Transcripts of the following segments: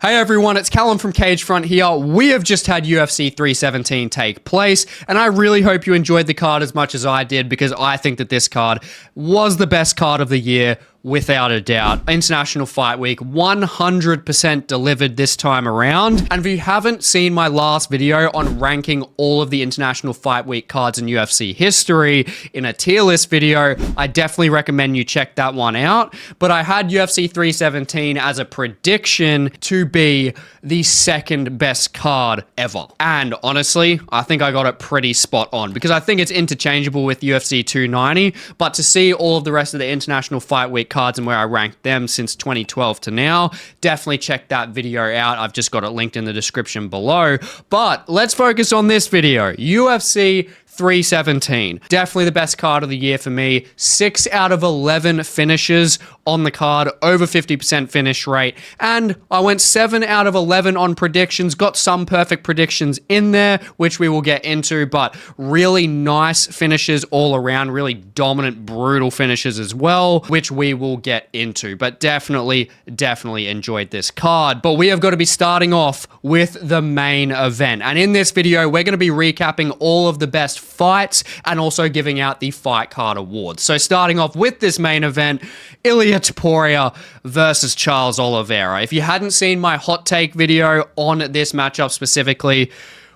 Hey everyone, it's Callum from Cagefront here. We have just had UFC 317 take place, and I really hope you enjoyed the card as much as I did because I think that this card was the best card of the year, without a doubt. International Fight Week 100% delivered this time around. And if you haven't seen my last video on ranking all of the International Fight Week cards in UFC history in a tier list video, I definitely recommend you check that one out. But I had UFC 317 as a prediction to be the second best card ever. And honestly, I think I got it pretty spot on because I think it's interchangeable with UFC 290, but to see all of the rest of the International Fight Week cards and where I ranked them since 2012 to now, definitely check that video out. I've just got it linked in the description below. But let's focus on this video. UFC 317. Definitely the best card of the year for me. 6 out of 11 finishes on the card, over 50% finish rate. And I went 7 out of 11 on predictions, got some perfect predictions in there, which we will get into, but really nice finishes all around, really dominant, brutal finishes as well, which we will get into. But definitely enjoyed this card. But we have got to be starting off with the main event. And in this video, we're going to be recapping all of the best fights and also giving out the fight card awards. So starting off with this main event, Ilia Topuria versus Charles Oliveira. If you hadn't seen my hot take video on this matchup specifically,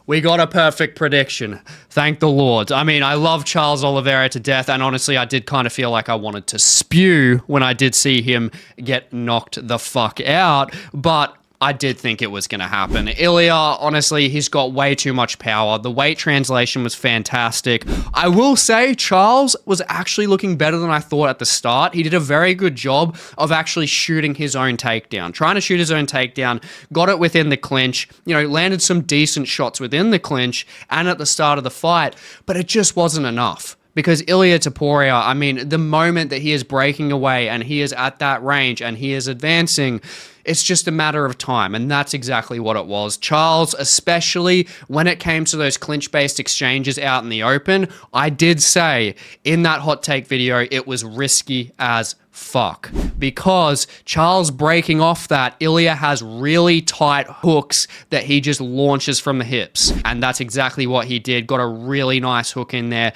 we got a perfect prediction. Thank the Lord. I mean, I love Charles Oliveira to death, and honestly, I did kind of feel like I wanted to spew when I did see him get knocked the fuck out, but I did think it was going to happen. Ilia, honestly, he's got way too much power. The weight translation was fantastic. I will say Charles was actually looking better than I thought at the start. He did a very good job of actually shooting his own takedown, trying to shoot his own takedown, got it within the clinch, landed some decent shots within the clinch and at the start of the fight, but it just wasn't enough. Because Ilia Topuria, I mean, the moment that he is breaking away and he is at that range and he is advancing, it's just a matter of time, and that's exactly what it was. Charles, especially when it came to those clinch-based exchanges out in the open, I did say in that hot take video, it was risky as fuck. Because Charles breaking off that, Ilia has really tight hooks that he just launches from the hips, and that's exactly what he did. Got a really nice hook in there,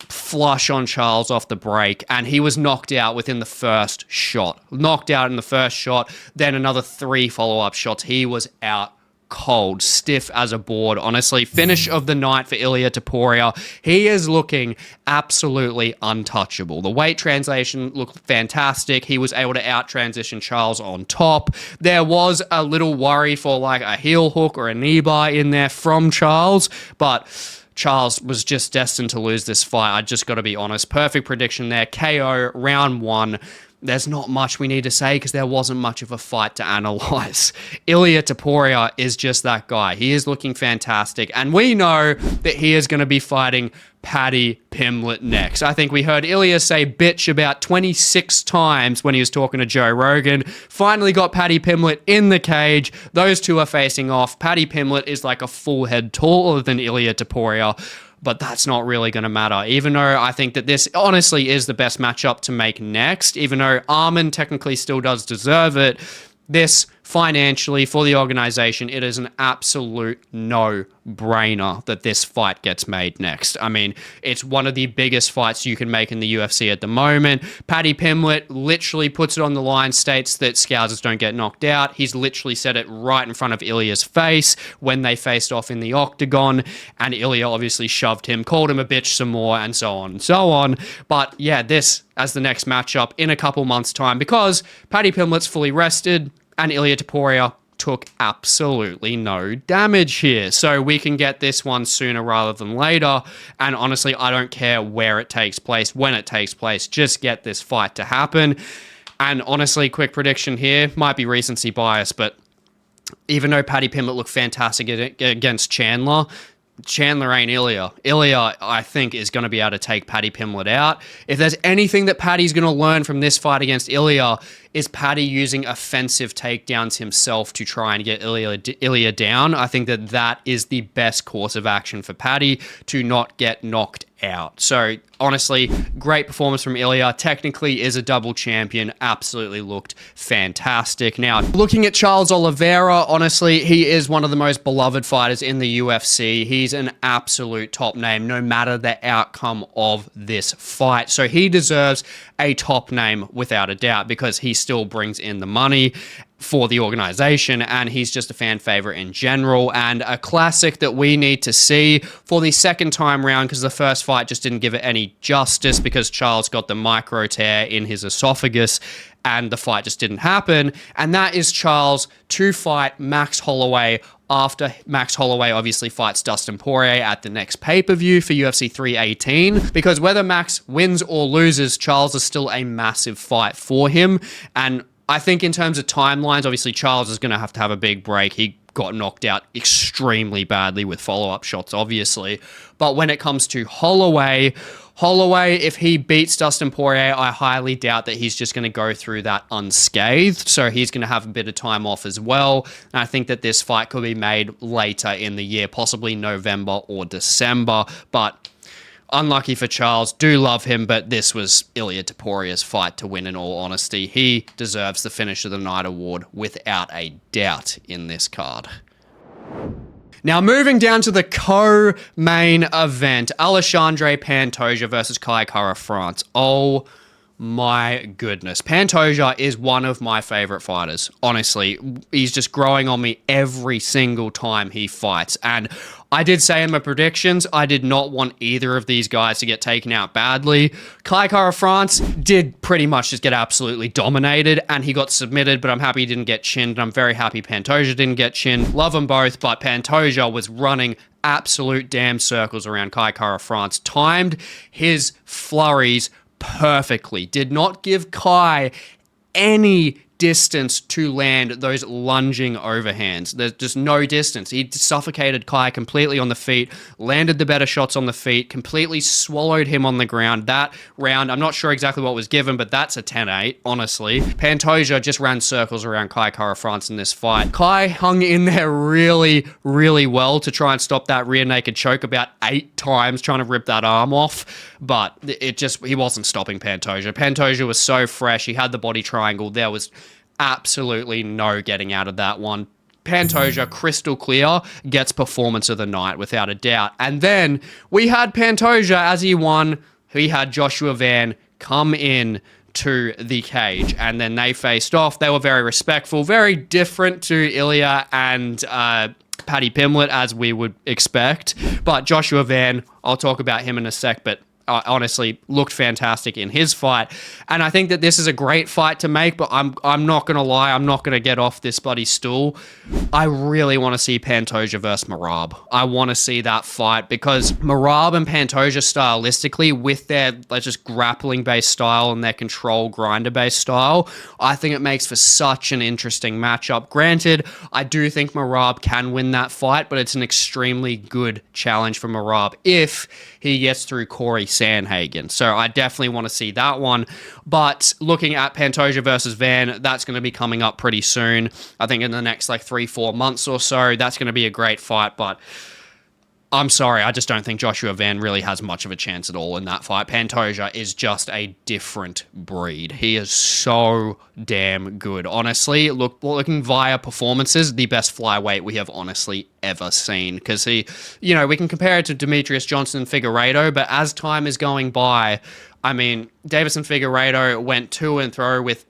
flush on Charles off the break, and he was knocked out within the first shot. Knocked out in the first shot, then another 3 follow-up shots. He was out cold, stiff as a board. Honestly, finish of the night for Ilia Topuria. He is looking absolutely untouchable. The weight translation looked fantastic. He was able to out-transition Charles on top. There was a little worry for like a heel hook or a knee bar in there from Charles, but Charles was just destined to lose this fight. I just got to be honest. Perfect prediction there. KO, round 1. There's not much we need to say because there wasn't much of a fight to analyze. Ilia Topuria is just that guy. He is looking fantastic. And we know that he is going to be fighting Paddy Pimblett next. I think we heard Ilia say bitch about 26 times when he was talking to Joe Rogan. Finally got Paddy Pimblett in the cage. Those two are facing off. Paddy Pimblett is like a full head taller than Ilia Topuria, but that's not really going to matter, even though I think that this honestly is the best matchup to make next, even though Arman technically still does deserve it. This, financially, for the organization, it is an absolute no-brainer that this fight gets made next. I mean, it's one of the biggest fights you can make in the UFC at the moment. Paddy Pimblett literally puts it on the line, states that Scousers don't get knocked out. He's literally said it right in front of Ilia's face when they faced off in the octagon, and Ilia obviously shoved him, called him a bitch some more, and so on and so on. But yeah, this as the next matchup in a couple months' time, because Paddy Pimblett's fully rested, and Ilia Topuria took absolutely no damage here. So we can get this one sooner rather than later. And honestly, I don't care where it takes place, when it takes place, just get this fight to happen. And honestly, quick prediction here, might be recency bias, but even though Paddy Pimblett looked fantastic against Chandler ain't Ilia. Ilia, I think, is going to be able to take Paddy Pimblett out. If there's anything that Paddy's going to learn from this fight against Ilia, is Paddy using offensive takedowns himself to try and get Ilia down. I think that that is the best course of action for Paddy, to not get knocked out. So honestly, great performance from Ilia. Technically is a double champion. Absolutely looked fantastic. Now, looking at Charles Oliveira, honestly, he is one of the most beloved fighters in the UFC. He's an absolute top name, no matter the outcome of this fight. So he deserves a top name without a doubt because he still brings in the money for the organization, and he's just a fan favorite in general, and a classic that we need to see for the second time round, because the first fight just didn't give it any justice because Charles got the micro tear in his esophagus and the fight just didn't happen. And that is Charles to fight Max Holloway after Max Holloway obviously fights Dustin Poirier at the next pay-per-view for UFC 318, because whether Max wins or loses, Charles is still a massive fight for him. And I think in terms of timelines, obviously Charles is going to have a big break. He got knocked out extremely badly with follow-up shots, obviously. But when it comes to Holloway, if he beats Dustin Poirier, I highly doubt that he's just going to go through that unscathed. So he's going to have a bit of time off as well. And I think that this fight could be made later in the year, possibly November or December. But unlucky for Charles. Do love him, but this was Ilia Topuria's fight to win, in all honesty. He deserves the Finish of the Night award without a doubt in this card. Now, moving down to the co-main event, Alexandre Pantoja versus Kai Kara-France. Oh my goodness. Pantoja is one of my favorite fighters. Honestly, he's just growing on me every single time he fights. And I did say in my predictions, I did not want either of these guys to get taken out badly. Kai Kara-France did pretty much just get absolutely dominated, and he got submitted, but I'm happy he didn't get chinned, and I'm very happy Pantoja didn't get chinned. Love them both, but Pantoja was running absolute damn circles around Kai Kara-France, timed his flurries perfectly, did not give Kai any distance to land those lunging overhands. There's just no distance. He suffocated Kai completely on the feet, landed the better shots on the feet, completely swallowed him on the ground. That round, I'm not sure exactly what was given, but that's a 10-8, honestly. Pantoja just ran circles around Kai Kara-France in this fight. Kai hung in there really, really well to try and stop that rear naked choke about 8 times, trying to rip that arm off, but he wasn't stopping Pantoja. Pantoja was so fresh. He had the body triangle. There was absolutely no getting out of that one. Pantoja, crystal clear, gets performance of the night without a doubt. And then we had Pantoja as he won. He had Joshua Van come in to the cage, and then they faced off. They were very respectful, very different to Ilia and Paddy Pimblett, as we would expect. But Joshua Van, I'll talk about him in a sec, but honestly looked fantastic in his fight. And I think that this is a great fight to make, but I'm not going to lie, I'm not going to get off this bloody stool. I really want to see Pantoja versus Merab. I want to see that fight because Merab and Pantoja stylistically, with their just grappling-based style and their control grinder-based style, I think it makes for such an interesting matchup. Granted, I do think Merab can win that fight, but it's an extremely good challenge for Merab if he gets through Corey Sandhagen. So I definitely want to see that one. But looking at Pantoja versus Van, that's going to be coming up pretty soon. I think in the next 3-4 months or so. That's going to be a great fight, but I'm sorry, I just don't think Joshua Van really has much of a chance at all in that fight. Pantoja is just a different breed. He is so damn good. Honestly, looking via performances, the best flyweight we have honestly ever seen. Because we can compare it to Demetrius Johnson and Figueiredo, but as time is going by, I mean, Davison Figueiredo went to and fro with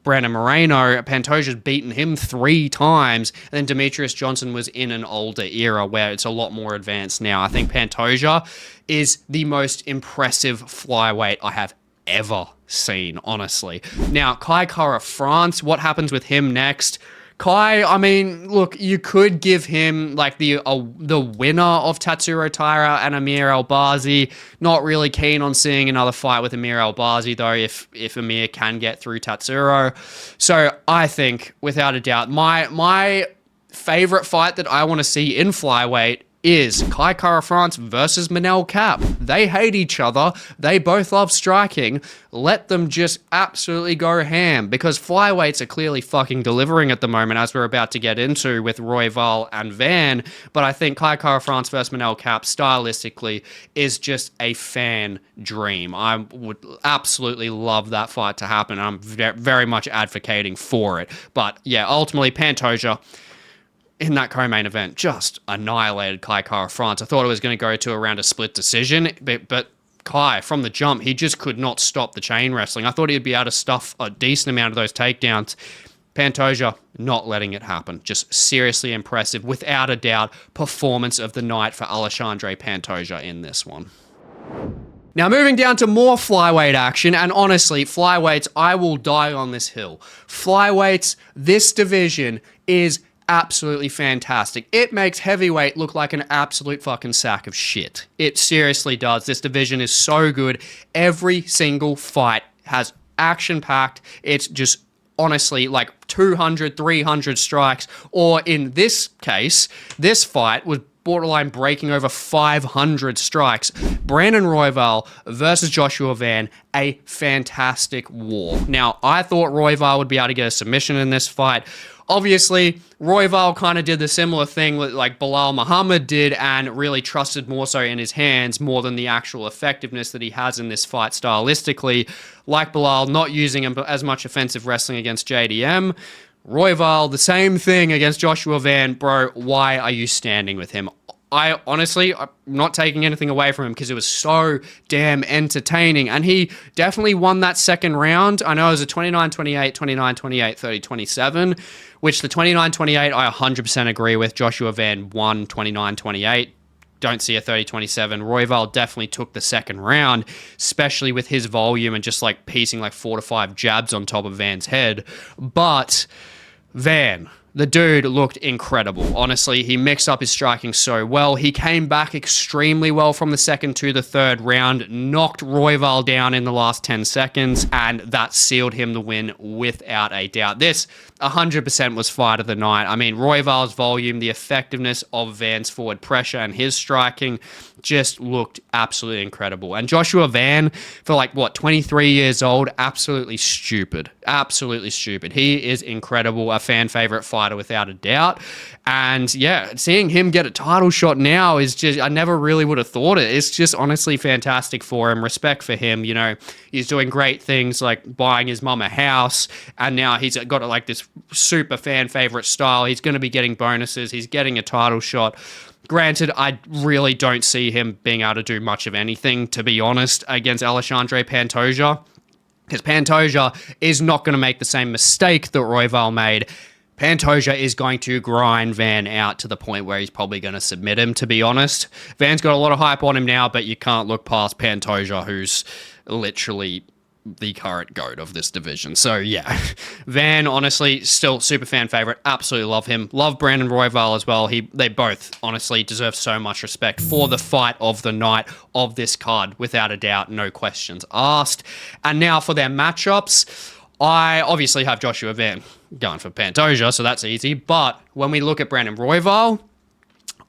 Brandon Moreno. Pantoja's beaten him 3 times, and then Demetrius Johnson was in an older era where it's a lot more advanced now. I think Pantoja is the most impressive flyweight I have ever seen, honestly. Now, Kai Kara-France, what happens with him next? Kai, I mean, look, you could give him the winner of Tatsuro Taira and Amir Albazi. Not really keen on seeing another fight with Amir Albazi, though, if Amir can get through Tatsuro. So I think, without a doubt, my favorite fight that I want to see in flyweight is Kai Kara-France versus Manel Kape. They hate each other. They both love striking. Let them just absolutely go ham, because flyweights are clearly fucking delivering at the moment, as we're about to get into with Royval and Van. But I think Kai Kara-France versus Manel Kape stylistically is just a fan dream. I would absolutely love that fight to happen. I'm very much advocating for it. But yeah, ultimately Pantoja in that co-main event just annihilated Kai Kara-France. I thought it was going to go to around a split decision, but Kai, from the jump, he just could not stop the chain wrestling. I thought he'd be able to stuff a decent amount of those takedowns. Pantoja not letting it happen. Just seriously impressive, without a doubt, performance of the night for Alexandre Pantoja in this one. Now, moving down to more flyweight action, and honestly, flyweights, I will die on this hill. Flyweights, this division is absolutely fantastic. It makes heavyweight look like an absolute fucking sack of shit. It seriously does. This division is so good. Every single fight has action-packed. It's just honestly like 200, 300 strikes, or in this case, this fight was borderline breaking over 500 strikes. Brandon Royval versus Joshua Van, a fantastic war. Now, I thought Royval would be able to get a submission in this fight. Obviously, Royval kind of did the similar thing like Belal Muhammad did, and really trusted more so in his hands more than the actual effectiveness that he has in this fight stylistically. Like Belal, not using him as much offensive wrestling against JDM. Royval, the same thing against Joshua Van. Bro, why are you standing with him? I honestly, I'm not taking anything away from him because it was so damn entertaining. And he definitely won that second round. I know it was a 29-28, 29-28, 30-27, which the 29-28 I 100% agree with. Joshua Van won 29-28. Don't see a 30-27. Royval definitely took the second round, especially with his volume and just like piecing like 4 to 5 jabs on top of Van's head. But Van, the dude looked incredible. Honestly, he mixed up his striking so well. He came back extremely well from the second to the third round, knocked Royval down in the last 10 seconds, and that sealed him the win without a doubt. This 100% was fight of the night. I mean, Royval's volume, the effectiveness of Van's forward pressure, and his striking just looked absolutely incredible. And Joshua Van, for like, 23 years old, absolutely stupid. Absolutely stupid. He is incredible, a fan favorite fighter without a doubt. And yeah, seeing him get a title shot now is just, I never really would have thought it. It's just honestly fantastic for him. Respect for him. You know, he's doing great things like buying his mum a house, and now he's got like this super fan favorite style. He's going to be getting bonuses. He's getting a title shot. Granted, I really don't see him being able to do much of anything, to be honest, against Alexandre Pantoja, because Pantoja is not going to make the same mistake that Royval made. Pantoja is going to grind Van out to the point where he's probably going to submit him, to be honest. Van's got a lot of hype on him now, but you can't look past Pantoja, who's literally the current GOAT of this division. So yeah, Van, honestly, still super fan favorite. Absolutely love him. Love Brandon Royval as well. They both honestly deserve so much respect for the fight of the night of this card, without a doubt, no questions asked. And now for their matchups, I obviously have Joshua Van going for Pantoja, so that's easy. But when we look at Brandon Royval,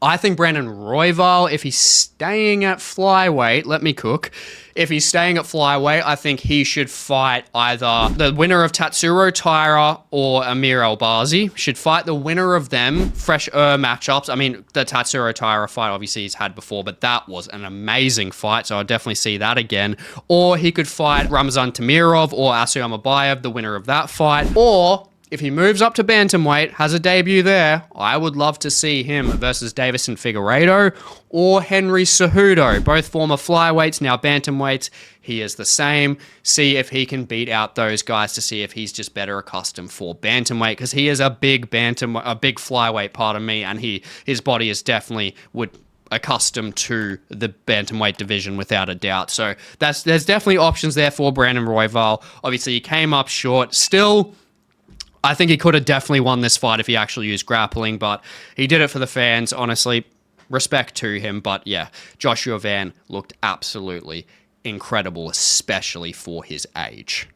I think Brandon Royval, if he's staying at flyweight, let me cook. If he's staying at flyweight, I think he should fight either the winner of Tatsuro Taira or Amir Albazi. Should fight the winner of them, fresh matchups. I mean, the Tatsuro Taira fight, obviously, he's had before, but that was an amazing fight, so I'll definitely see that again. Or he could fight Ramazan Tamirov or Asuyama Bayev, the winner of that fight. Or if he moves up to bantamweight, has a debut there, I would love to see him versus Davison Figueiredo or Henry Cejudo, both former flyweights, now bantamweights. He is the same. See if he can beat out those guys to see if he's just better accustomed for bantamweight, because he is a big flyweight, pardon me, and his body is definitely accustomed to the bantamweight division without a doubt. So there's definitely options there for Brandon Royval. Obviously, he came up short. Still, I think he could have definitely won this fight if he actually used grappling, but he did it for the fans. Honestly, respect to him. But yeah, Joshua Van looked absolutely incredible, especially for his age.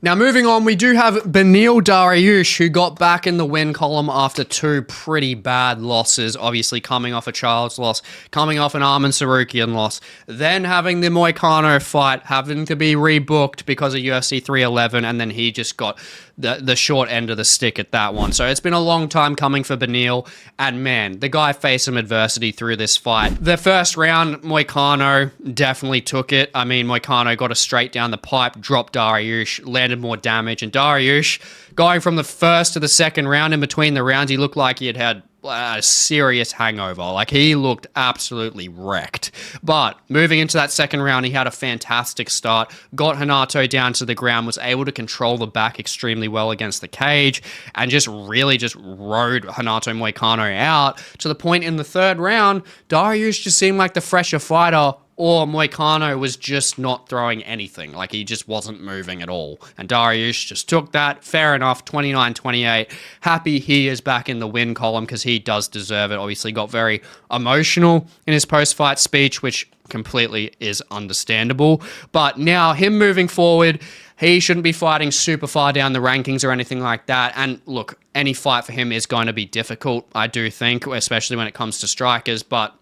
Now, moving on, we do have Beneil Dariush, who got back in the win column after 2 pretty bad losses, obviously coming off a Charles loss, coming off an Arman Sarukian loss, then having the Moicano fight, having to be rebooked because of UFC 311, and then he just got the short end of the stick at that one. So it's been a long time coming for Beneil, and man, the guy faced some adversity through this fight. The first round, Moicano definitely took it. I mean, Moicano got a straight down the pipe, dropped Dariush, landed more damage, and Dariush, going from the first to the second round, in between the rounds, he looked like he had a serious hangover. Like, he looked absolutely wrecked. But moving into that second round, he had a fantastic start, got Renato down to the ground, was able to control the back extremely well against the cage, and just really just rode Renato Moicano out to the point in the third round, Dariush just seemed like the fresher fighter, or Moicano was just not throwing anything. Like, he just wasn't moving at all. And Dariush just took that. Fair enough, 29-28. Happy he is back in the win column because he does deserve it. Obviously got very emotional in his post-fight speech, which completely is understandable. But now, him moving forward, he shouldn't be fighting super far down the rankings or anything like that. And look, any fight for him is going to be difficult, I do think, especially when it comes to strikers. But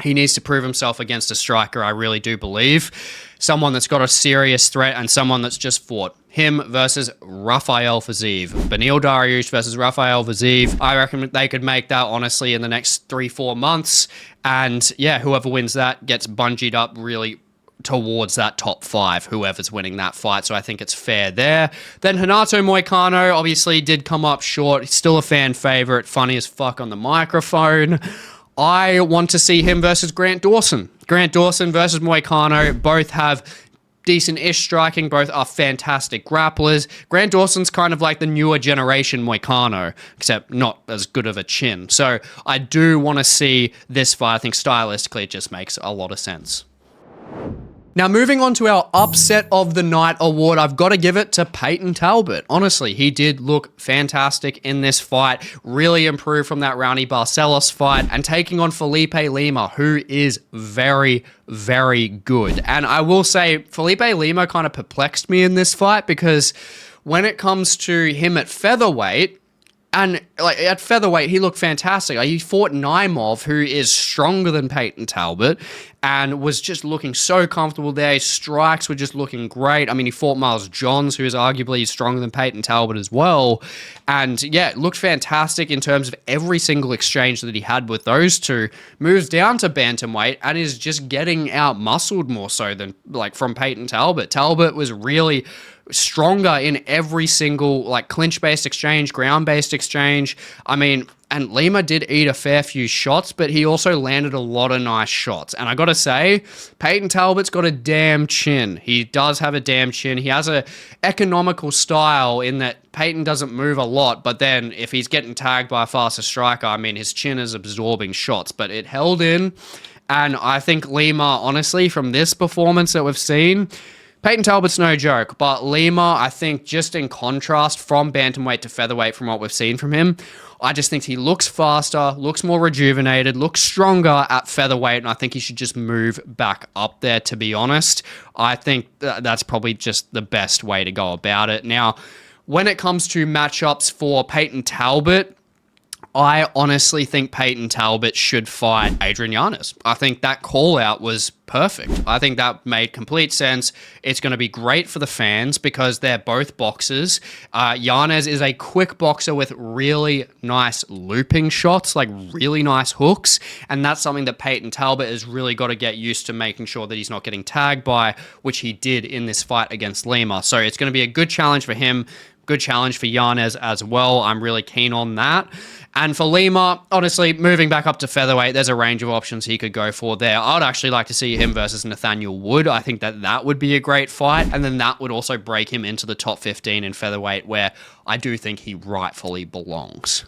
he needs to prove himself against a striker, I really do believe. Someone that's got a serious threat and someone that's just fought. Him versus Royval Fiziev. Beneil Dariush versus Royval Fiziev. I reckon they could make that, honestly, in the next 3-4 months. And yeah, whoever wins that gets bungeed up really towards that top 5, whoever's winning that fight. So I think it's fair there. Then Renato Moicano obviously did come up short. He's still a fan favorite. Funny as fuck on the microphone. I want to see him versus Grant Dawson. Grant Dawson versus Moicano. Both have decent-ish striking. Both are fantastic grapplers. Grant Dawson's kind of like the newer generation Moicano, except not as good of a chin. So I do want to see this fight. I think stylistically it just makes a lot of sense. Now, moving on to our Upset of the Night award, I've got to give it to Payton Talbott. Honestly, he did look fantastic in this fight, really improved from that Raoni Barcelos fight, and taking on Felipe Lima, who is very, very good. And I will say, Felipe Lima kind of perplexed me in this fight because when it comes to him at featherweight, and like at featherweight, he looked fantastic. Like, he fought Naimov, who is stronger than Payton Talbott, and was just looking so comfortable there. His strikes were just looking great. I mean, he fought Miles Johns, who is arguably stronger than Payton Talbott as well. And yeah, it looked fantastic in terms of every single exchange that he had with those two. Moves down to bantamweight and is just getting out-muscled more so than like from Payton Talbott. Talbott was really stronger in every single like clinch-based exchange, ground-based exchange. I mean, and Lima did eat a fair few shots, but he also landed a lot of nice shots. And I gotta say, Payton Talbott's got a damn chin. He does have a damn chin. He has a economical style in that Payton doesn't move a lot, but then if he's getting tagged by a faster striker, I mean, his chin is absorbing shots, but it held in. And I think Lima, honestly, from this performance that we've seen, Payton Talbott's no joke, but Lima, I think, just in contrast from bantamweight to featherweight from what we've seen from him, I just think he looks faster, looks more rejuvenated, looks stronger at featherweight, and I think he should just move back up there, to be honest. I think that's probably just the best way to go about it. Now, when it comes to matchups for Payton Talbott, I honestly think Payton Talbott should fight Adrian Yanez. I think that call-out was perfect. I think that made complete sense. It's going to be great for the fans because they're both boxers. Yanez is a quick boxer with really nice looping shots, like really nice hooks, and that's something that Payton Talbott has really got to get used to, making sure that he's not getting tagged by, which he did in this fight against Lima. So it's going to be a good challenge for him, good challenge for Yanez as well. I'm really keen on that. And for Lima, honestly, moving back up to featherweight, there's a range of options he could go for there. I'd actually like to see him versus Nathaniel Wood. I think that would be a great fight. And then that would also break him into the top 15 in featherweight, where I do think he rightfully belongs.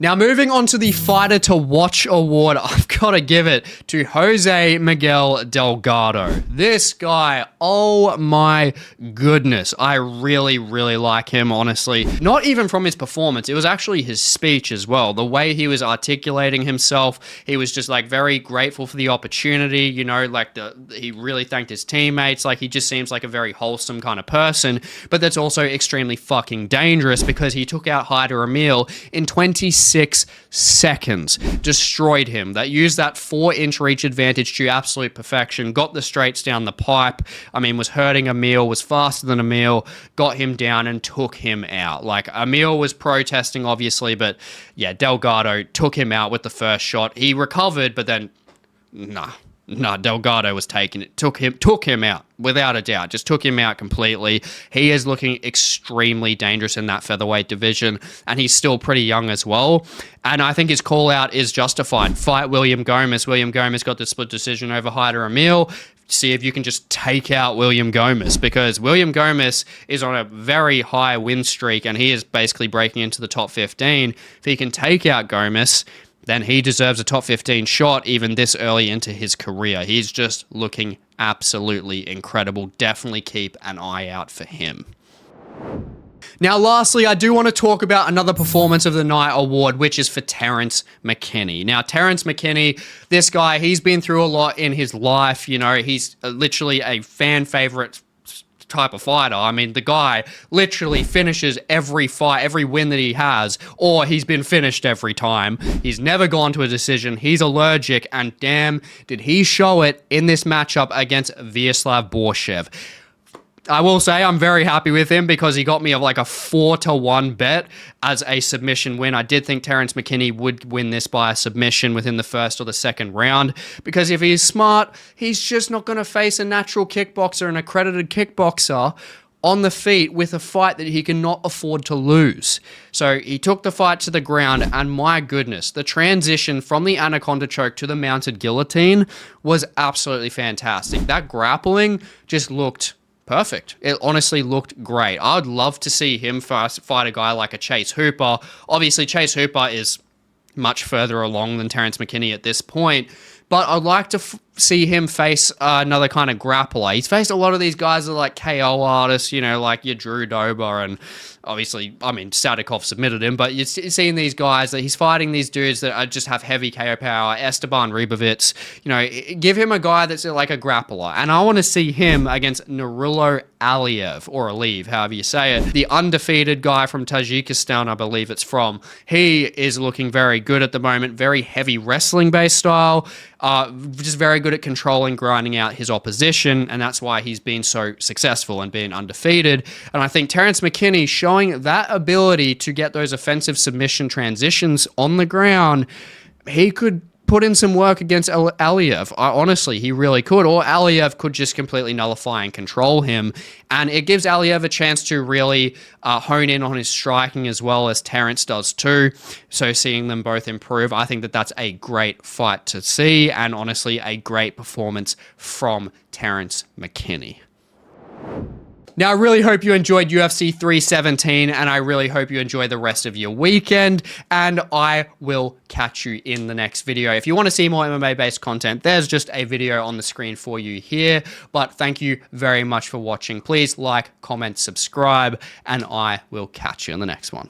Now, moving on to the Fighter to Watch award, I've got to give it to Jose Miguel Delgado. This guy, oh my goodness, I really, really like him, honestly. Not even from his performance, it was actually his speech as well. The way he was articulating himself, he was just like very grateful for the opportunity, you know, like he really thanked his teammates. Like, he just seems like a very wholesome kind of person, but that's also extremely fucking dangerous because he took out Haider Emil in 26 seconds, destroyed him. That used that 4-inch reach advantage to absolute perfection, got the straights down the pipe. I mean, was hurting Emil, was faster than Emil, got him down and took him out. Like, Emil was protesting, obviously, but yeah, Delgado took him out with the first shot. He recovered, but then, nah, Delgado was taking it. Took him out, without a doubt. Just took him out completely. He is looking extremely dangerous in that featherweight division, and he's still pretty young as well. And I think his call-out is justified. Fight William Gomez. William Gomez got the split decision over Haider Emil. See if you can just take out William Gomez, because William Gomez is on a very high win streak, and he is basically breaking into the top 15. If he can take out Gomez, then he deserves a top 15 shot even this early into his career. He's just looking absolutely incredible. Definitely keep an eye out for him. Now, lastly, I do want to talk about another Performance of the Night award, which is for Terrence McKinney. Now, Terrence McKinney, this guy, he's been through a lot in his life. You know, he's literally a fan favorite type of fighter. I mean, the guy literally finishes every fight, every win that he has, or he's been finished every time. He's never gone to a decision. He's allergic, and damn, did he show it in this matchup against Vyacheslav Borshev. I will say I'm very happy with him because he got me like a 4-1 bet as a submission win. I did think Terrence McKinney would win this by a submission within the first or the second round, because if he's smart, he's just not going to face a natural kickboxer, an accredited kickboxer, on the feet with a fight that he cannot afford to lose. So he took the fight to the ground, and my goodness, the transition from the anaconda choke to the mounted guillotine was absolutely fantastic. That grappling just looked perfect. It honestly looked great. I'd love to see him fight a guy like a Chase Hooper. Obviously, Chase Hooper is much further along than Terrence McKinney at this point, but I'd like to see him face another kind of grappler. He's faced a lot of these guys that are like KO artists, you know, like your Drew Dober, and obviously, I mean, Sadikov submitted him, but you're seeing these guys that he's fighting these dudes that are just have heavy KO power. Esteban Ribovitz, you know, give him a guy that's like a grappler, and I want to see him against Nurullo Aliyev, or Aliyev, however you say it, the undefeated guy from Tajikistan, I believe it's from. He is looking very good at the moment, very heavy wrestling-based style, just very good at controlling, grinding out his opposition, and that's why he's been so successful and being undefeated. And I think Terrence McKinney showing that ability to get those offensive submission transitions on the ground, he could put in some work against Aliyev. Honestly, he really could. Or Aliyev could just completely nullify and control him. And it gives Aliyev a chance to really hone in on his striking as well as Terrence does too. So seeing them both improve, I think that that's a great fight to see. And honestly, a great performance from Terrence McKinney. Now, I really hope you enjoyed UFC 317, and I really hope you enjoy the rest of your weekend, and I will catch you in the next video. If you want to see more MMA-based content, there's just a video on the screen for you here, but thank you very much for watching. Please like, comment, subscribe, and I will catch you in the next one.